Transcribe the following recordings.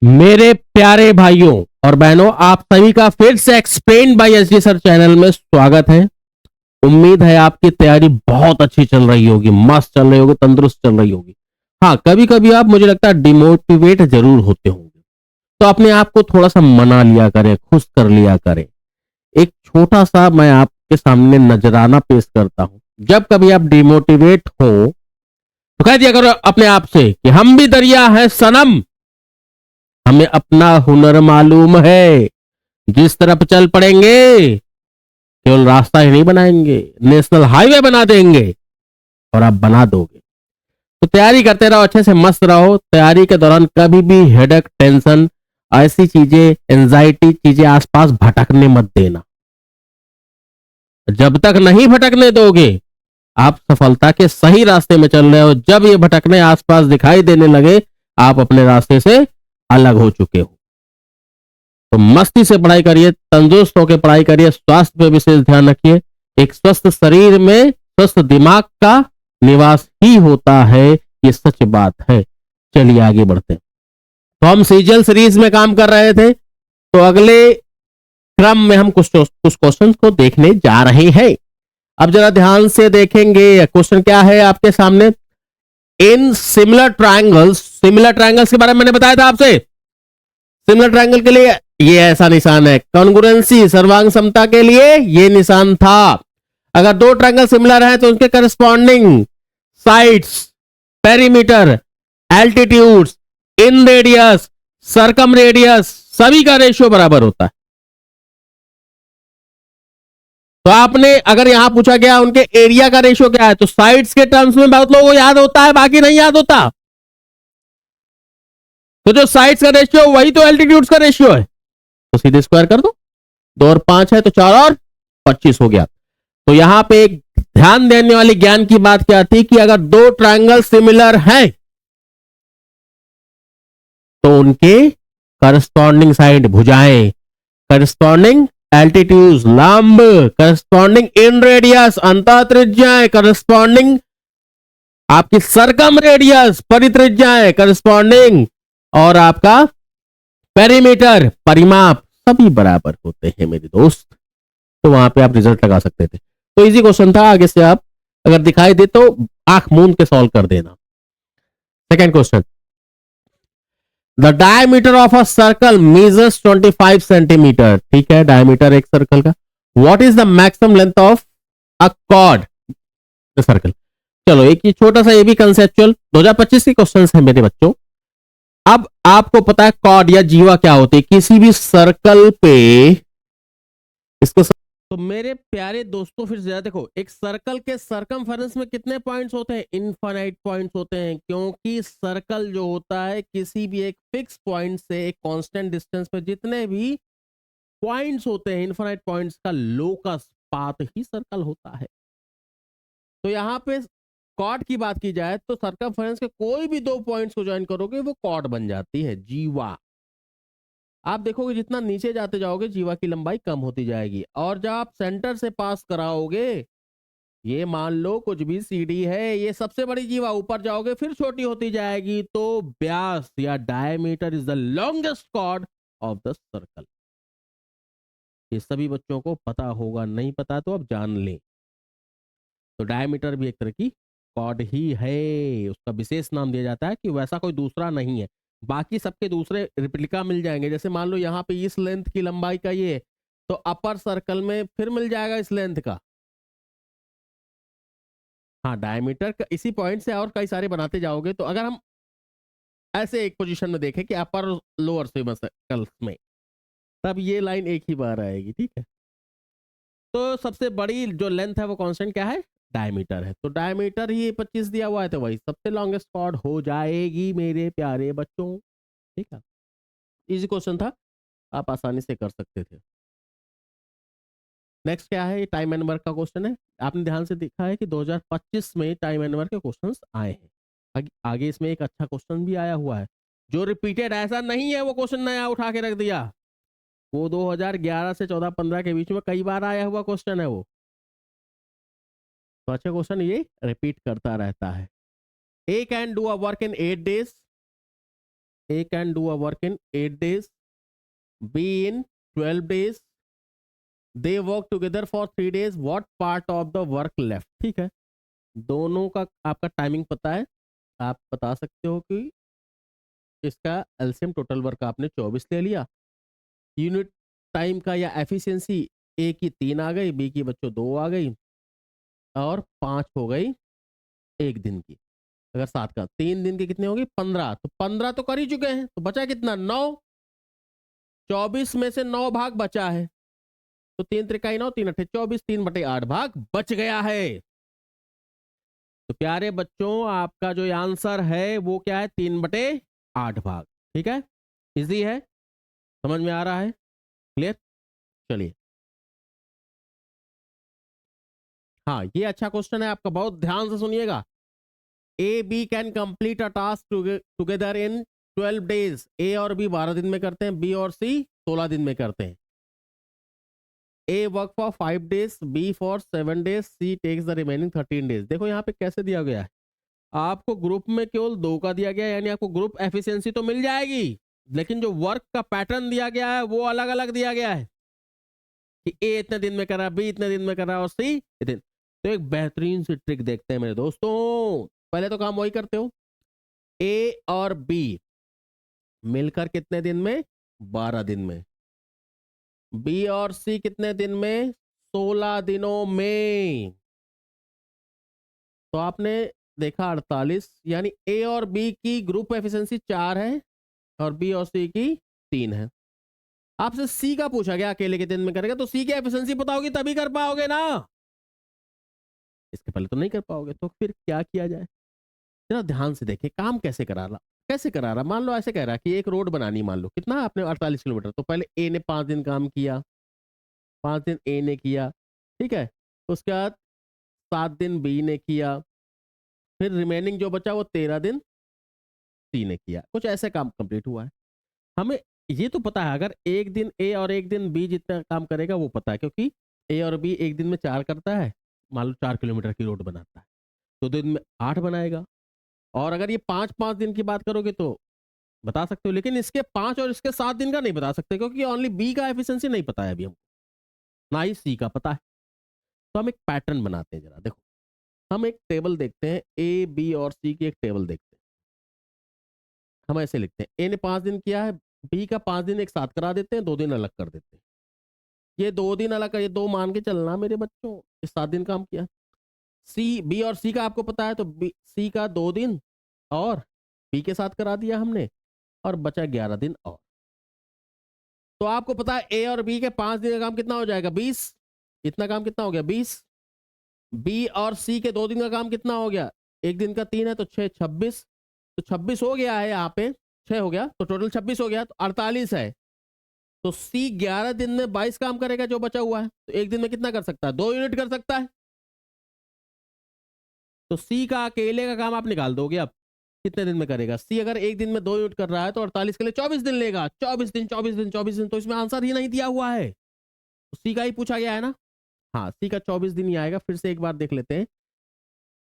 मेरे प्यारे भाइयों और बहनों, आप सभी का फिर से explain by SG sir channel में स्वागत है। उम्मीद है आपकी तैयारी बहुत अच्छी चल रही होगी, मस्त चल रही होगी, तंदुरुस्त चल रही होगी। हाँ, कभी कभी आप, मुझे लगता है, डिमोटिवेट जरूर होते होंगे, तो अपने आप को थोड़ा सा मना लिया करें, खुश कर लिया करें। एक छोटा सा मैं आपके सामने नजराना पेश करता हूं। जब कभी आप डिमोटिवेट हो तो कह दिया करो अपने आप से कि हम भी दरिया हैं सनम, हमें अपना हुनर मालूम है। जिस तरफ चल पड़ेंगे केवल रास्ता ही नहीं बनाएंगे, नेशनल हाईवे बना देंगे। और आप बना दोगे तो तैयारी करते रहो, अच्छे से मस्त रहो। तैयारी के दौरान कभी भी हेडेक, टेंशन, ऐसी चीजें, एंजाइटी चीजें आसपास भटकने मत देना। जब तक नहीं भटकने दोगे आप सफलता के सही रास्ते में चल रहे हो। जब ये भटकने आसपास दिखाई देने लगे आप अपने रास्ते से अलग हो चुके हो। तो मस्ती से पढ़ाई करिए, तंदुरुस्त होकर पढ़ाई करिए, स्वास्थ्य पे विशेष ध्यान रखिए। एक स्वस्थ शरीर में स्वस्थ दिमाग का निवास ही होता है, ये सच बात है। चलिए आगे बढ़ते हैं। तो हम सीजल सीरीज में काम कर रहे थे, तो अगले क्रम में हम कुछ क्वेश्चन को देखने जा रहे हैं। अब जरा ध्यान से देखेंगे क्वेश्चन क्या है आपके सामने। इन सिमिलर ट्रायंगल्स के बारे में मैंने बताया था आपसे। सिमिलर ट्रायंगल के लिए ये ऐसा निशान है, कॉन्ग्रुएंसी सर्वांग समता के लिए ये निशान था। अगर दो ट्रायंगल सिमिलर हैं तो उनके corresponding sides, perimeter, altitudes, inradius, circumradius, सभी का रेशियो बराबर होता है। तो आपने अगर यहां पूछा गया उनके एरिया का रेशियो क्या है, तो साइड्स के टर्म्स में बहुत लोगों को याद होता है, बाकी नहीं याद होता। तो जो साइड्स का रेशियो वही तो एल्टीट्यूड्स का रेशियो है, तो सीधे स्क्वायर कर दो। 2 और 5 है तो 4 और 25 हो गया। तो यहां पे एक ध्यान देने वाली ज्ञान की बात क्या थी कि अगर दो ट्रायंगल सिमिलर हैं तो उनके करस्पॉन्डिंग साइड भुजाएं, करस्पॉन्डिंग एल्टीट्यूड लंब, करस्पॉन्डिंग इन रेडियस अंतः त्रिज्याएं, करस्पॉन्डिंग आपकी सरकम रेडियस परित्रिज्याएं, करस्पॉन्डिंग और आपका पेरीमीटर परिमाप सभी बराबर होते हैं मेरे दोस्त। तो वहां पे आप रिजल्ट लगा सकते थे। तो इजी क्वेश्चन था, आगे से आप अगर दिखाई दे तो आंख मूंद के सॉल्व कर देना। Second question, the diameter of a circle measures 25 centimetre. ठीक है, डायमीटर एक सर्कल का। What is the maximum length of a cord circle. चलो एक ये छोटा सा ये भी कंसेप्चुअल 2025 के क्वेश्चन है मेरे बच्चों। अब आपको पता है कॉर्ड या जीवा क्या होती है किसी भी सर्कल पे, इसको तो मेरे प्यारे दोस्तों फिर ज्यादा देखो, एक सर्कल के सरकमफेरेंस में कितने पॉइंट्स होते हैं, इनफाइनाइट पॉइंट्स होते हैं, क्योंकि सर्कल जो होता है किसी भी एक फिक्स पॉइंट से एक कांस्टेंट डिस्टेंस पे जितने भी पॉइंट्स होते हैं, इनफाइनाइट पॉइंट्स का लोकस पाथ ही सर्कल होता है। तो यहाँ पे कॉर्ड की बात की जाए तो सर्कमफेरेंस के कोई भी दो पॉइंट्स को ज्वाइन करोगे वो कॉर्ड बन जाती है, जीवा। आप देखोगे जितना नीचे जाते जाओगे जीवा की लंबाई कम होती जाएगी, और जब आप सेंटर से पास कराओगे, ये मान लो कुछ भी सीडी है, ये सबसे बड़ी जीवा, ऊपर जाओगे फिर छोटी होती जाएगी। तो व्यास या diameter is the longest chord of the circle. ये सभी बच्चों को पता होगा, नहीं पता तो अब जान लें। तो डायमीटर भी एक तरह की कॉर्ड ही है, उसका विशेष नाम दिया जाता है कि वैसा कोई दूसरा नहीं है। बाकी सबके दूसरे रिप्लिका मिल जाएंगे, जैसे मान लो यहाँ पे इस लेंथ की लंबाई का ये, तो अपर सर्कल में फिर मिल जाएगा इस लेंथ का। हाँ, डायमीटर का इसी पॉइंट से और कई सारे बनाते जाओगे। तो अगर हम ऐसे एक पोजीशन में देखें कि अपर लोअर सर्कल में, तब ये लाइन एक ही बार आएगी। ठीक है, तो सबसे बड़ी जो लेंथ है वो कांस्टेंट क्या है, डायमीटर है। तो डायमीटर ही 25 दिया हुआ है, तो वही सबसे लॉन्गेस्ट कॉर्ड हो जाएगी मेरे प्यारे बच्चों। ठीक है, इजी क्वेश्चन था, आप आसानी से कर सकते थे। नेक्स्ट क्या है, ये टाइम एंड वर्क का क्वेश्चन है। आपने ध्यान से देखा है कि 2025 में टाइम एंड वर्क के क्वेश्चंस आए हैं। आगे इसमें एक अच्छा क्वेश्चन भी आया हुआ है जो रिपीटेड, ऐसा नहीं है वो क्वेश्चन नया उठा के रख दिया। वो 2011 से 14-15 के बीच में कई बार आया हुआ क्वेश्चन है वो। तो अच्छा क्वेश्चन ये रिपीट करता रहता है। A can do a work in 8 days, A can do a work in 8 days, B in 12 days, they work together for 3 days, what part of the work left. ठीक है, दोनों का आपका टाइमिंग पता है, आप बता सकते हो कि इसका एलसीएम टोटल वर्क आपने 24 ले लिया, यूनिट टाइम का या एफिशिएंसी ए की 3 आ गई, बी की बच्चों 2 आ गई, और 5 हो गई एक दिन की। अगर 7 का 3 दिन की कितनी होगी 15, तो 15 तो कर ही चुके हैं, तो बचा कितना 9, 24 में से 9 भाग बचा है, तो 3 त्रिकाई 9, 3 अट्ठे 24, 3/8 भाग बच गया है। तो प्यारे बच्चों आपका जो आंसर है वो क्या है 3/8 भाग। ठीक है, इजी है, समझ में आ रहा है, क्लियर। चलिए, हाँ ये अच्छा क्वेश्चन है आपका, बहुत ध्यान से सुनिएगा। A B can complete a task together in 12 days, A और बी 12 दिन में करते हैं, बी और सी 16 दिन में करते हैं। A work for 5 days, B for 7 days, C takes the remaining 13 days। देखो यहाँ पे कैसे दिया गया है, आपको ग्रुप में केवल 2 का दिया गया है, यानी आपको ग्रुप एफिशिएंसी तो मिल जाएगी, लेकिन जो वर्क का पैटर्न दिया गया है वो अलग अलग दिया गया है कि ए इतने दिन में करा, बी इतने दिन में करा, और सी इतने। तो एक बेहतरीन सी ट्रिक देखते हैं मेरे दोस्तों। पहले तो काम वही करते हो, ए और बी मिलकर कितने दिन में 12 दिन में, बी और सी कितने दिन में 16 दिनों में। तो आपने देखा 48, यानी ए और बी की ग्रुप एफिशिएंसी 4 है और बी और सी की 3 है। आपसे सी का पूछा गया अकेले के दिन में करेगा, तो सी की एफिशिएंसी पता होगी तभी कर पाओगे ना, इसके पहले तो नहीं कर पाओगे। तो फिर क्या किया जाए, जरा ध्यान से देखिए काम कैसे करा रहा, कैसे करा रहा। मान लो ऐसे कह रहा है कि एक रोड बनानी, मान लो कितना आपने 48 किलोमीटर, तो पहले ए ने 5 दिन काम किया, 5 दिन ए ने किया, ठीक है, उसके बाद 7 दिन बी ने किया, फिर रिमेनिंग जो बचा वो 13 दिन सी ने किया, कुछ ऐसे काम कंप्लीट हुआ है। हमें ये तो पता है अगर एक दिन ए और एक दिन बी जितना काम करेगा वो पता है, क्योंकि ए और बी एक दिन में 4 करता है, मान लो 4 किलोमीटर की रोड बनाता है, तो दिन में 8 बनाएगा। और अगर ये 5-5 दिन की बात करोगे तो बता सकते हो, लेकिन इसके 5 और इसके 7 दिन का नहीं बता सकते, क्योंकि ओनली बी का एफिशिएंसी नहीं पता है अभी हमको, ना ही सी का पता है। तो हम एक पैटर्न बनाते हैं, जरा देखो, हम एक टेबल देखते हैं, ए बी और सी की एक टेबल देखते हैं। हम ऐसे लिखते हैं, ए ने 5 दिन किया है, बी का 5 दिन एक साथ करा देते हैं, 2 दिन अलग कर देते हैं। ये 2 दिन अलग कर, ये 2 मान के चलना मेरे बच्चों, ये 7 दिन काम किया। सी बी और सी का आपको पता है, तो बी सी का 2 दिन और बी के साथ करा दिया हमने, और बचा 11 दिन और। तो आपको पता है ए और बी के 5 दिन का काम कितना हो जाएगा 20, इतना काम कितना हो गया 20। बी और सी के 2 दिन का काम कितना हो गया, एक दिन का 3 है तो 6 26, तो 26 हो गया है, यहाँ पे 6 हो गया, तो टोटल 26 हो गया, तो 48 है। तो सी 11 दिन में 22 काम करेगा जो बचा हुआ है, तो एक दिन में कितना कर सकता है 2 यूनिट कर सकता है। तो सी का अकेले का काम आप निकाल दोगे, अब कितने दिन में करेगा। सी अगर एक दिन में 2 यूनिट कर रहा है तो 48 के लिए 24 दिन लेगा, 24 दिन 24 दिन 24 दिन, तो इसमें आंसर ही नहीं दिया हुआ है, तो सी का ही पूछा गया है ना। हाँ, सी का 24 दिन ही आएगा। फिर से एक बार देख लेते हैं,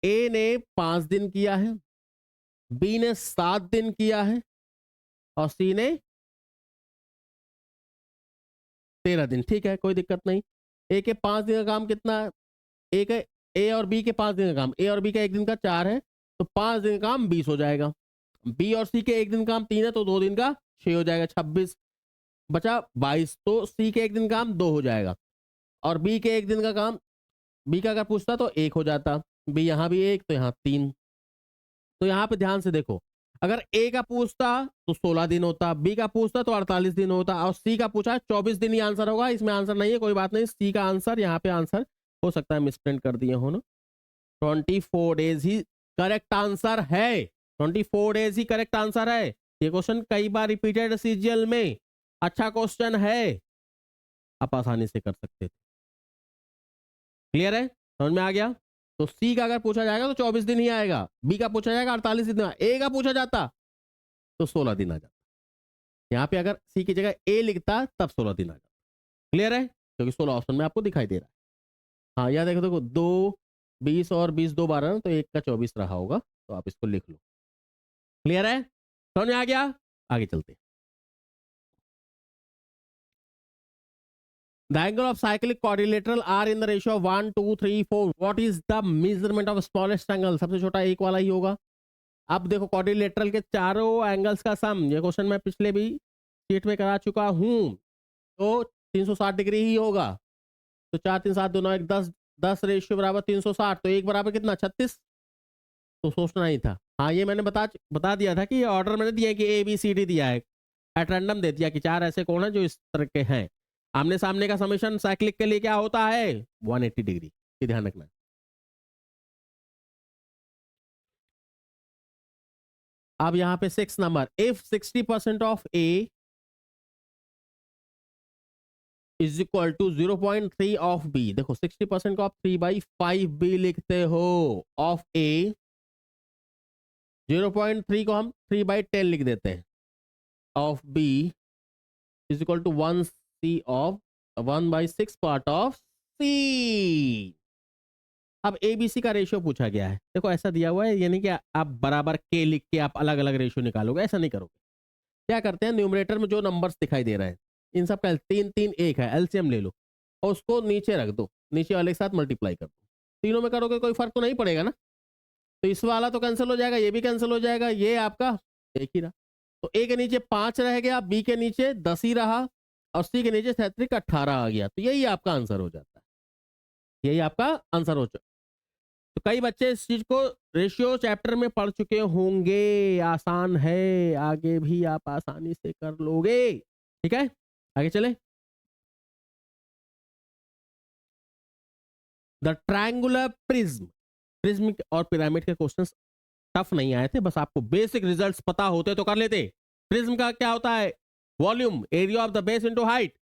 ए ने 5 दिन किया है, बी ने 7 दिन किया है, और सी ने 13 दिन। ठीक है, कोई दिक्कत नहीं। ए के 5 दिन का काम कितना है, ए के ए और बी के 5 दिन का काम, ए और बी का एक दिन का 4 है, तो 5 दिन का काम 20 हो जाएगा। बी और सी के एक दिन काम 3 है, तो 2 दिन का 6 हो जाएगा, 26 बचा 22, तो सी के एक दिन काम 2 हो जाएगा, और बी के एक दिन का काम, बी का अगर पूछता तो 1 हो जाता, बी यहाँ भी 1 तो यहाँ 3। तो यहाँ पे ध्यान से देखो, अगर ए का पूछता तो 16 दिन होता, बी का पूछता तो 48 दिन होता, और सी का पूछा 24 दिन ही आंसर होगा। इसमें आंसर नहीं है, कोई बात नहीं, सी का आंसर यहाँ पे आंसर हो सकता है मिसप्रिंट कर दिए हो ना, 24 डेज ही करेक्ट आंसर है, 24 डेज ही करेक्ट आंसर है। ये क्वेश्चन कई बार रिपीटेड सीजीएल में, अच्छा क्वेश्चन है, आप आसानी से कर सकते थे। क्लियर है, समझ में आ गया। तो सी का अगर पूछा जाएगा तो 24 दिन ही आएगा, बी का पूछा जाएगा 48 दिन, ए का पूछा जाता तो 16 दिन आ जाता। यहाँ पे अगर सी की जगह ए लिखता तब 16 दिन आ जाता। क्लियर है, क्योंकि 16 ऑप्शन में आपको दिखाई दे रहा है। हाँ, यहाँ देखो देखो 2 20 और 20 2 12 ना, तो 1 का 24 रहा होगा, तो आप इसको लिख लो। क्लियर है, समझ में आ गया। आगे चलते हैं। The angle of cyclic quadrilateral are in the ratio of 1, 2, 3, 4. What is the measurement of smallest angle? सबसे छोटा एक वाला ही होगा। अब देखो क्वाड्रिलेटरल के चारों एंगल्स का सम, ये क्वेश्चन मैं पिछले भी शीट में करा चुका हूं, तो 360 डिग्री ही होगा। तो 4 3 7 दोनों एक 10 10 रेशियो बराबर 360, तो एक बराबर कितना 36। तो सोचना ही था। हाँ ये मैंने बता दिया था कि ये ऑर्डर मैंने दिया है कि ए बी सी डी दिया है, एट रैंडम दे दिया कि 4 ऐसे कोण हैं जो इस तरह के हैं। आमने सामने का समेशन साइक्लिक के लिए क्या होता है 180 डिग्री, ये ध्यान रखना। अब यहां पे 6 number, if 60% of A is equal to 0.3 of B. देखो 60% को आप 3/5 बी लिखते हो, ऑफ ए 0.3 को हम 3/10 लिख देते हैं, of B is equal to 1c of 1/6 part of C. अब एबीसी का रेशियो पूछा गया है। देखो ऐसा दिया हुआ है, यानी कि आप बराबर के लिख के आप अलग अलग रेशियो निकालोगे, ऐसा नहीं करोगे। क्या करते हैं, न्यूमरेटर में जो नंबर्स दिखाई दे रहे हैं इन सब का 3 3 1 है, एलसीएम ले लो और उसको नीचे रख दो, नीचे वाले के साथ मल्टीप्लाई कर दो। तीनों में करोगे कोई फर्क तो नहीं पड़ेगा ना, तो इस वाला तो कैंसिल हो जाएगा, ये भी कैंसिल हो जाएगा, ये आपका एक ही रहा। तो ए के नीचे 5 रह गया, बी के नीचे 10 ही रहा और सी के नीचे 18 आ गया। तो यही आपका आंसर हो जाता है, यही आपका आंसर हो जाता है। तो कई बच्चे इस चीज को रेशियो चैप्टर में पढ़ चुके होंगे, आसान है, आगे भी आप आसानी से कर लोगे। ठीक है आगे चले। द ट्रायंगुलर प्रिज्म, प्रिज्म और पिरामिड के क्वेश्चंस टफ नहीं आए थे, बस आपको बेसिक रिजल्ट्स पता होते तो कर लेते। प्रिज्म का क्या होता है, volume area of the base into height,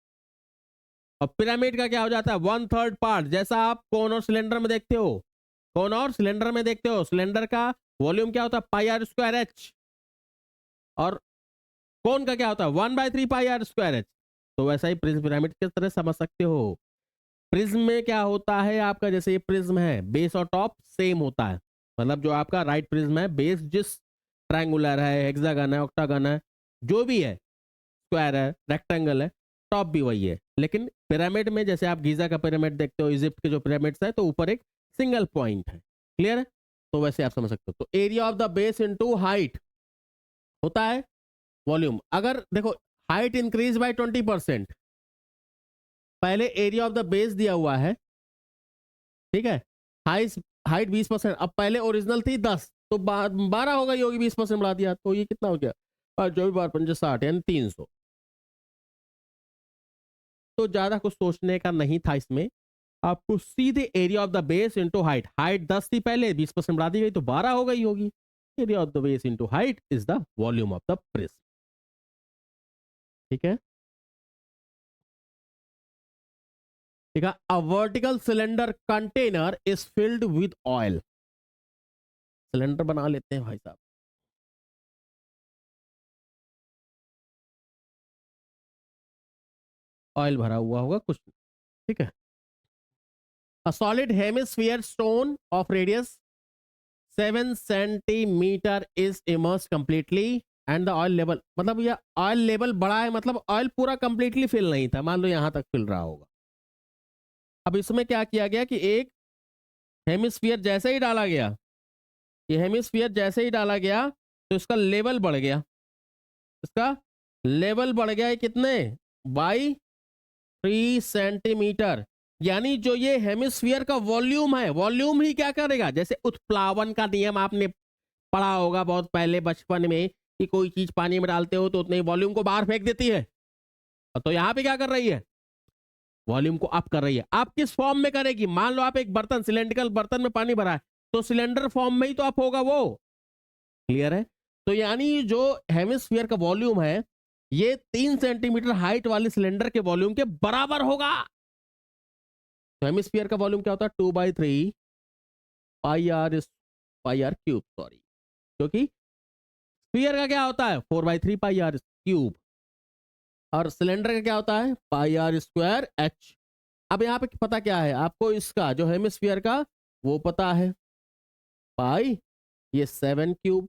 और पिरामिड का क्या हो जाता है 1/3 पार्ट, जैसा आप कोन और सिलेंडर में देखते हो, कोन और सिलेंडर में देखते हो, सिलेंडर का वॉल्यूम क्या होता है πr²h, और कोन का क्या होता है 1/3 πr²h। तो वैसा ही प्रिज्म पिरामिड की तरह समझ सकते हो। प्रिज्म में क्या होता है आपका, जैसे ये प्रिज्म है, बेस और टॉप सेम होता है, मतलब जो आपका राइट प्रिज्म है, बेस जिस ट्रायंगुलर है, हेक्सागन है, ऑक्टागन है, जो भी है, स्क्वायर है, रेक्टेंगल है, टॉप भी वही है। लेकिन पिरामिड में जैसे आप गीजा का पिरामिड देखते हो, इजिप्ट के जो पिरामिड्स है, तो ऊपर एक सिंगल पॉइंट है, क्लियर है। तो वैसे आप समझ सकते हो। तो area of the base into height होता है वॉल्यूम। अगर देखो हाइट इंक्रीज बाय 20%, पहले एरिया ऑफ द बेस दिया हुआ है, ठीक है, हाइट 20%, अब पहले ओरिजिनल थी 10, तो 12 हो गई होगी, 20% बढ़ा दिया, तो ये कितना हो गया, और जो भी 12×5 = 60 यानी 300। तो ज्यादा कुछ सोचने का नहीं था इसमें, आपको सीधे area of the base into height, height 10 थी पहले, 20% बढ़ा दी गई तो 12 हो गई होगी। Area of the base into height is the volume of the prism. ठीक है, ठीक है। A vertical cylinder container is filled with oil, cylinder बना लेते हैं भाई साहब। ऑयल भरा हुआ होगा कुछ, ठीक है। A solid hemisphere stone of radius 7 centimeter is immersed completely and the oil level, मतलब ये ऑयल लेवल बड़ा है, मतलब ऑयल पूरा कंप्लीटली फिल नहीं था, मान लो यहां तक फिल रहा होगा। अब इसमें क्या किया गया कि एक हेमिस्फीयर जैसे ही डाला गया, ये हेमिस्फीयर जैसे ही डाला गया तो इसका लेवल बढ़ गया, इसका लेवल बढ़ गया है कितने, बाई 3 सेंटीमीटर। यानी जो ये हेमिस्फीयर का वॉल्यूम है, वॉल्यूम ही क्या करेगा, जैसे उत्प्लावन का नियम आपने पढ़ा होगा बहुत पहले बचपन में, कि कोई चीज पानी में डालते हो तो उतने वॉल्यूम को बाहर फेंक देती है, तो यहां पे क्या कर रही है, वॉल्यूम को अप कर रही है। आप किस फॉर्म में करेगी, मान लो आप एक बर्तन, सिलेंड्रिकल बर्तन में पानी भरा है, तो सिलेंडर फॉर्म में ही तो अप होगा वो, क्लियर है। तो यानी जो हेमिस्फीयर का वॉल्यूम है, ये 3 सेंटीमीटर हाइट वाले सिलेंडर के वॉल्यूम के बराबर होगा। तो हेमिस्फीयर का वॉल्यूम क्या होता है 2/3 पाई आर क्यूब, सॉरी, क्योंकि स्फीयर का क्या होता है 4/3 πr³ और सिलेंडर का क्या होता है πr²h। अब यहां पे पता क्या है आपको, इसका जो हेमिस्फीयर का वो पता है पाई, ये 7³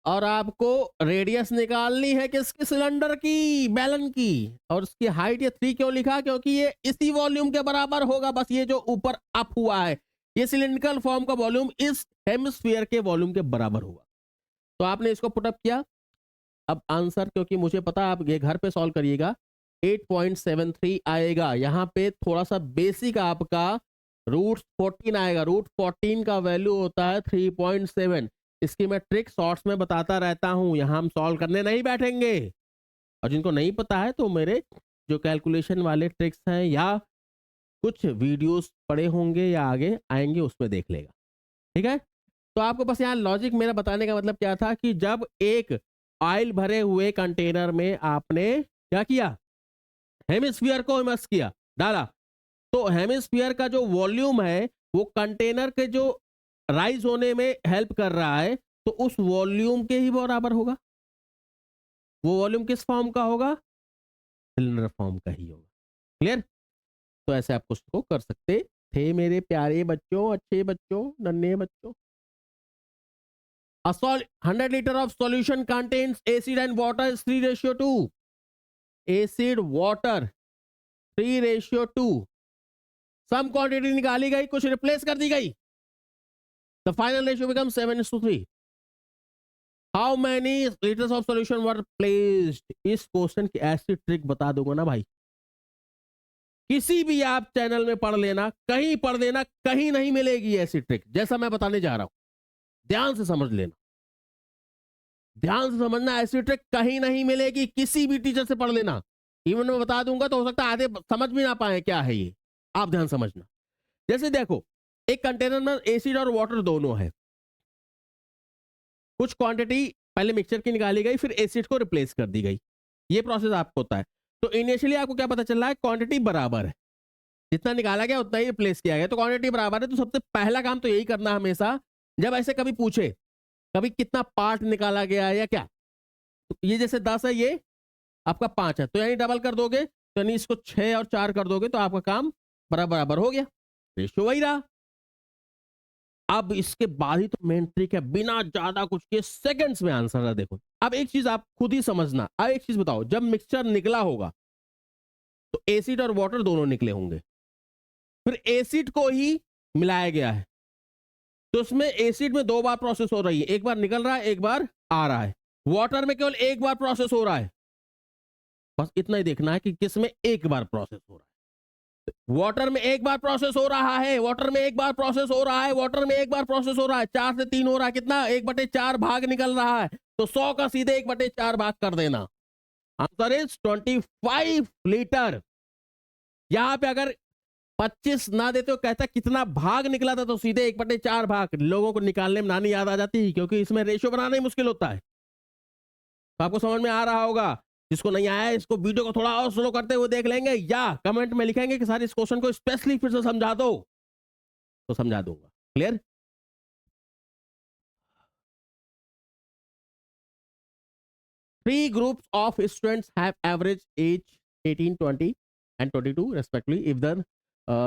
और आपको रेडियस निकालनी है किसकी, सिलेंडर की, बैलन की। और उसकी हाइट ये 3 क्यों लिखा, क्योंकि ये इसी वॉल्यूम के बराबर होगा, बस ये जो ऊपर अप हुआ है ये सिलिंड्रिकल फॉर्म का वॉल्यूम इस हेमिस्फीयर के वॉल्यूम के बराबर होगा। तो आपने इसको पुटअप किया। अब आंसर, क्योंकि मुझे पता आप ये घर पे सॉल्व करिएगा, 8.73 आएगा। यहाँ पे थोड़ा सा बेसिक आपका √14 आएगा। √14 का वैल्यू होता है 3.7। इसकी मैं ट्रिक शॉर्ट्स में बताता रहता हूं, यहां हम सॉल्व करने नहीं बैठेंगे। और जिनको नहीं पता है तो मेरे जो कैलकुलेशन वाले ट्रिक्स हैं या कुछ वीडियोस पड़े होंगे या आगे आएंगे उसमें देख लेगा, ठीक है। तो आपको बस यहाँ लॉजिक मेरा बताने का मतलब क्या था कि जब एक ऑयल भरे हुए कंटेनर में आपने क्या किया, हेमिस्फीयर को इमर्स किया, डाला, तो हेमिस्फीयर का जो वॉल्यूम है वो कंटेनर के जो राइज होने में हेल्प कर रहा है, तो उस वॉल्यूम के ही बराबर होगा। वो वॉल्यूम किस फॉर्म का होगा, सिलेंडर फॉर्म का ही होगा। क्लियर। तो ऐसे आप क्वेश्चन को कर सकते थे मेरे प्यारे बच्चों, अच्छे बच्चों, नन्हे बच्चों। A 100 liter of solution contains acid and water is 3:2. Acid water 3:2. Some quantity निकाली गई, कुछ रिप्लेस कर दी गई। The final ratio becomes 7:3. How many liters of solution were placed? इस क्वेश्चन की ऐसी ट्रिक बता दूंगा ना भाई, किसी भी आप चैनल में पढ़ लेना, कहीं पढ़ लेना, कहीं नहीं मिलेगी ऐसी ट्रिक जैसा मैं बताने जा रहा हूं। ध्यान से समझ लेना, ध्यान से समझना, ऐसी ट्रिक कहीं नहीं मिलेगी, किसी भी टीचर से पढ़ लेना। इवन मैं बता दूंगा तो हो सकता है आधे समझ भी ना पाए क्या है ये, आप ध्यान समझना। जैसे देखो, एक कंटेनर में एसिड और वाटर दोनों है, कुछ क्वांटिटी पहले मिक्सचर की निकाली गई, फिर एसिड को रिप्लेस कर दी गई, ये प्रोसेस आपको होता है। तो इनिशियली आपको क्या पता चल रहा है, क्वांटिटी बराबर है, जितना निकाला गया उतना ही रिप्लेस किया गया, तो क्वांटिटी बराबर है। तो सबसे पहला काम तो यही करना हमेशा, जब ऐसे कभी पूछे कभी कितना पार्ट निकाला गया है या क्या, तो ये जैसे 10 है, ये आपका 5 है, तो यानी डबल कर दोगे, तो यानी इसको 6 और 4 कर दोगे, तो आपका काम बराबर हो गया, रेशियो वही रहा। अब इसके बाद ही तो मेन ट्रिक है, बिना ज्यादा कुछ के सेकंड्स में आंसर है। देखो अब एक चीज आप खुद ही समझना। अब एक चीज बताओ, जब मिक्सचर निकला होगा तो एसिड और वाटर दोनों निकले होंगे, फिर एसिड को ही मिलाया गया है, तो उसमें एसिड में 2 बार प्रोसेस हो रही है, एक बार निकल रहा है, एक बार आ रहा है। वाटर में केवल एक बार प्रोसेस हो रहा है, बस इतना ही देखना है कि किस में एक बार प्रोसेस हो रहा है। वाटर में एक बार प्रोसेस हो रहा है, वाटर में एक बार प्रोसेस हो रहा है, वाटर में एक बार प्रोसेस हो रहा है, 4 से 3 हो रहा है, कितना, 1/4 भाग निकल रहा है, तो 100 का सीधे 1/4 भाग कर देना। Answer is 25 litre. यहां पे अगर 25 ना देते हो, कहता कितना भाग निकला था, तो सीधे 1/4 भाग। लोगों को निकालने में नानी याद आ जाती है, क्योंकि इसमें रेशियो बनाना ही मुश्किल होता है। तो आपको समझ में आ रहा होगा, जिसको नहीं आया इसको वीडियो को थोड़ा और स्लो करते हुए देख लेंगे, या कमेंट में लिखेंगे कि सर इस क्वेश्चन को स्पेशली फिर से समझा दो, तो समझा दूंगा। Clear. 3 groups of students have average age 18, 20 and 22 respectively. If the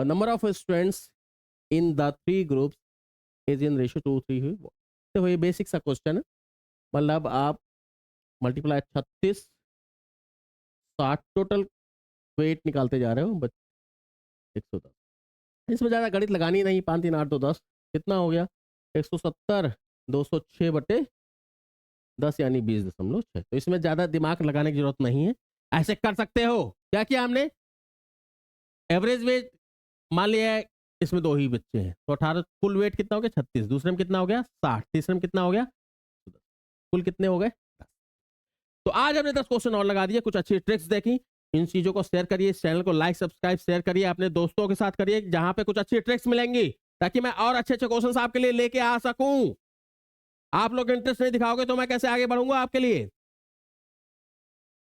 number of students in the 3 groups is in ratio 2:3 हुई, तो ये बेसिक सा क्वेश्चन है। मतलब आप मल्टीप्लाई 36 60 टोटल वेट निकालते जा रहे हो, बट 110, इसमें ज़्यादा गणित लगानी नहीं, 5 3 8 2 10 कितना हो गया, 170 206/10 यानी 20.6। तो इसमें ज़्यादा दिमाग लगाने की जरूरत नहीं है, ऐसे कर सकते हो। क्या किया हमने, एवरेज वेट मान लिया है, इसमें 2 ही बच्चे हैं, तो 18, कुल वेट कितना हो गया 36, दूसरे में कितना हो गया 60, तीसरे में कितना हो गया 10, कुल कितने हो गए 10। तो आज हमने 10 क्वेश्चन और लगा दिए, कुछ अच्छी ट्रिक्स देखी। इन चीजों को शेयर करिए, इस चैनल को लाइक सब्सक्राइब शेयर करिए, अपने दोस्तों के साथ करिए, जहां पे कुछ अच्छी ट्रिक्स मिलेंगी, ताकि मैं और अच्छे अच्छे क्वेश्चन आपके लिए लेके आ सकूं। आप लोग इंटरेस्ट नहीं दिखाओगे तो मैं कैसे आगे बढ़ूंगा आपके लिए।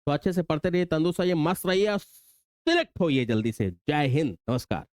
तो अच्छे से पढ़ते रहिए, तंदुरुस्त रहिए, मस्त रहिए और सिलेक्ट होइए जल्दी से। जय हिंद, नमस्कार।